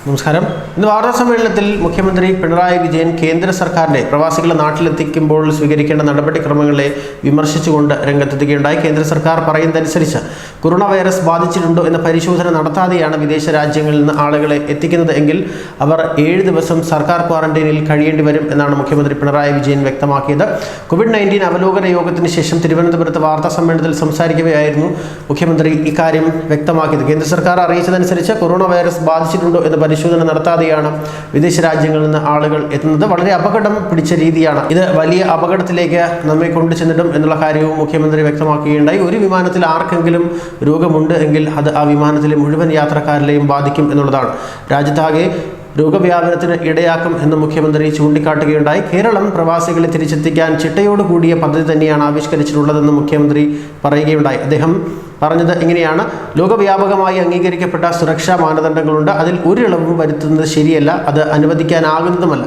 നമസ്കാരം. ഇന്ന് വാർത്താ സമ്മേളനത്തിൽ മുഖ്യമന്ത്രി പിണറായി വിജയൻ കേന്ദ്ര സർക്കാരിനെ പ്രവാസികളെ നാട്ടിലെത്തിക്കുമ്പോൾ സ്വീകരിക്കേണ്ട നടപടിക്രമങ്ങളെ വിമർശിച്ചുകൊണ്ട് രംഗത്തെത്തുകയുണ്ടായി. കേന്ദ്ര സർക്കാർ പറയുന്നതനുസരിച്ച് കൊറോണ വൈറസ് ബാധിച്ചിട്ടുണ്ടോ എന്ന പരിശോധന നടത്താതെയാണ് വിദേശ രാജ്യങ്ങളിൽ നിന്ന് ആളുകളെ എത്തിക്കുന്നത് എങ്കിൽ അവർ 7 ദിവസം സർക്കാർ ക്വാറന്റൈനിൽ കഴിയേണ്ടി വരും എന്നാണ് മുഖ്യമന്ത്രി പിണറായി വിജയൻ വ്യക്തമാക്കിയത്. കോവിഡ്-19 അവലോകന യോഗത്തിന് ശേഷം തിരുവനന്തപുരത്ത് വാർത്താ സമ്മേളനത്തിൽ സംസാരിക്കവെയായിരുന്നു മുഖ്യമന്ത്രി ഇക്കാര്യം വ്യക്തമാക്കിയത്. കേന്ദ്ര സർക്കാർ അറിയിച്ചതനുസരിച്ച് കൊറോണ വൈറസ് ബാധിച്ചിട്ടുണ്ടോ എന്ന പരിശോധന നടത്താതെയാണ് വിദേശ രാജ്യങ്ങളിൽ നിന്ന് ആളുകൾ എത്തുന്നത്. വളരെ അപകടം പിടിച്ച രീതിയാണ് ഇത്. വലിയ അപകടത്തിലേക്ക് നമ്മെ കൊണ്ടുചെന്നിടും എന്നുള്ള കാര്യവും മുഖ്യമന്ത്രി വ്യക്തമാക്കുകയുണ്ടായി. ഒരു വിമാനത്തിൽ ആർക്കെങ്കിലും രോഗമുണ്ട് എങ്കിൽ അത് ആ വിമാനത്തിലെ മുഴുവൻ യാത്രക്കാരിലെയും ബാധിക്കും എന്നുള്ളതാണ്. രാജ്യത്താകെ രോഗവ്യാപനത്തിന് ഇടയാക്കും എന്ന് മുഖ്യമന്ത്രി ചൂണ്ടിക്കാട്ടുകയുണ്ടായി. കേരളം പ്രവാസികളെ തിരിച്ചെത്തിക്കാൻ ചിട്ടയോടുകൂടിയ പദ്ധതി തന്നെയാണ് ആവിഷ്കരിച്ചിട്ടുള്ളതെന്ന് മുഖ്യമന്ത്രി പറയുകയുണ്ടായി. അദ്ദേഹം പറഞ്ഞത് ഇങ്ങനെയാണ്: ലോകവ്യാപകമായി അംഗീകരിക്കപ്പെട്ട സുരക്ഷാ മാനദണ്ഡങ്ങളുണ്ട്. അതിൽ ഒരു ഇളവും വരുത്തുന്നത് ശരിയല്ല, അത് അനുവദിക്കാനാകുന്നതുമല്ല.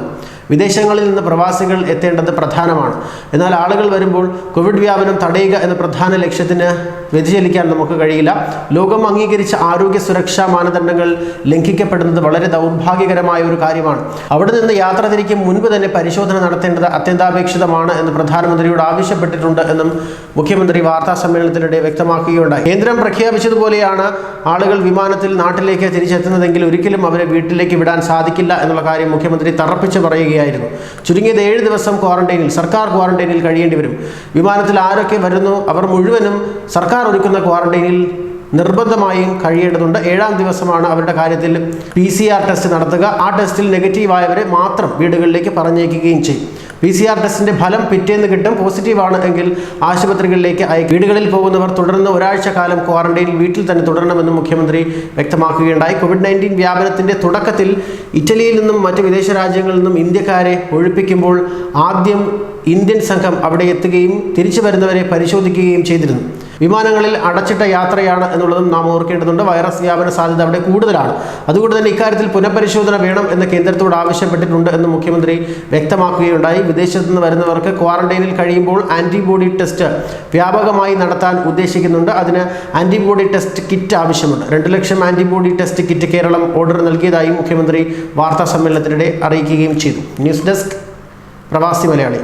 വിദേശങ്ങളിൽ നിന്ന് പ്രവാസികൾ എത്തേണ്ടത് പ്രധാനമാണ്. എന്നാൽ ആളുകൾ വരുമ്പോൾ കോവിഡ് വ്യാപനം തടയുക എന്ന പ്രധാന ലക്ഷ്യത്തിന് വ്യതിചലിക്കാൻ നമുക്ക് കഴിയില്ല. ലോകം അംഗീകരിച്ച ആരോഗ്യ സുരക്ഷാ മാനദണ്ഡങ്ങൾ ലംഘിക്കപ്പെടുന്നത് വളരെ ദൗർഭാഗ്യകരമായ ഒരു കാര്യമാണ്. അവിടെ നിന്ന് യാത്ര തിരിക്കും മുൻപ് തന്നെ പരിശോധന നടത്തേണ്ടത് അത്യന്താപേക്ഷിതമാണ് എന്ന് പ്രധാനമന്ത്രിയോട് ആവശ്യപ്പെട്ടിട്ടുണ്ട് എന്നും മുഖ്യമന്ത്രി വാർത്താ സമ്മേളനത്തിനിടെ വ്യക്തമാക്കുകയുണ്ടായി. കേന്ദ്രം പ്രഖ്യാപിച്ചതുപോലെയാണ് ആളുകൾ വിമാനത്തിൽ നാട്ടിലേക്ക് തിരിച്ചെത്തുന്നതെങ്കിൽ ഒരിക്കലും അവരെ വീട്ടിലേക്ക് വിടാൻ സാധിക്കില്ല എന്നുള്ള കാര്യം മുഖ്യമന്ത്രി തറപ്പിച്ച് പറയുകയായിരുന്നു. ചുരുങ്ങിയത് 7 ദിവസം ക്വാറന്റൈനിൽ, സർക്കാർ ക്വാറന്റൈനിൽ കഴിയേണ്ടി വരും. വിമാനത്തിൽ ആരൊക്കെ വരുന്നു അവർ മുഴുവനും സർക്കാർ ഒരുക്കുന്ന ക്വാറന്റൈനിൽ നിർബന്ധമായും കഴിയേണ്ടതുണ്ട്. 7-ാം ദിവസമാണ് അവരുടെ കാര്യത്തിൽ PCR ടെസ്റ്റ് നടത്തുക. ആ ടെസ്റ്റിൽ നെഗറ്റീവായവരെ മാത്രം വീടുകളിലേക്ക് പറഞ്ഞേക്കുകയും ചെയ്യും. PCR ടെസ്റ്റിന്റെ ഫലം പിറ്റേന്ന് കിട്ടും. പോസിറ്റീവാണ് എങ്കിൽ ആശുപത്രികളിലേക്ക് അയക്കും. വീടുകളിൽ പോകുന്നവർ തുടർന്ന് ഒരാഴ്ച കാലം ക്വാറന്റൈനിൽ വീട്ടിൽ തന്നെ തുടരണമെന്നും മുഖ്യമന്ത്രി വ്യക്തമാക്കുകയുണ്ടായി. കോവിഡ്-19 വ്യാപനത്തിന്റെ തുടക്കത്തിൽ ഇറ്റലിയിൽ നിന്നും മറ്റ് വിദേശ രാജ്യങ്ങളിൽ നിന്നും ഇന്ത്യക്കാരെ ഒഴിപ്പിക്കുമ്പോൾ ആദ്യം ഇന്ത്യൻ സംഘം അവിടെ എത്തുകയും തിരിച്ചു വരുന്നവരെ പരിശോധിക്കുകയും ചെയ്തിരുന്നു. വിമാനങ്ങളിൽ അടച്ചിട്ട യാത്രയാണ് എന്നുള്ളതും നാം ഓർക്കേണ്ടതുണ്ട്. വൈറസ് വ്യാപന സാധ്യത അവിടെ കൂടുതലാണ്. അതുകൊണ്ട് തന്നെ ഇക്കാര്യത്തിൽ പുനഃപരിശോധന വേണം എന്ന് കേന്ദ്രത്തോട് ആവശ്യപ്പെട്ടിട്ടുണ്ട് എന്ന് മുഖ്യമന്ത്രി വ്യക്തമാക്കുകയുണ്ടായി. വിദേശത്തു നിന്ന് വരുന്നവർക്ക് ക്വാറന്റൈനിൽ കഴിയുമ്പോൾ ആന്റിബോഡി ടെസ്റ്റ് വ്യാപകമായി നടത്താൻ ഉദ്ദേശിക്കുന്നുണ്ട്. അതിന് ആന്റിബോഡി ടെസ്റ്റ് കിറ്റ് ആവശ്യമുണ്ട്. 2 ലക്ഷം antibody test kit Kerala order നൽകിയതായും മുഖ്യമന്ത്രി വാർത്താ സമ്മേളനത്തിനിടെ അറിയിക്കുകയും ചെയ്തു. ന്യൂസ് ഡെസ്ക് പ്രവാസി മലയാളി.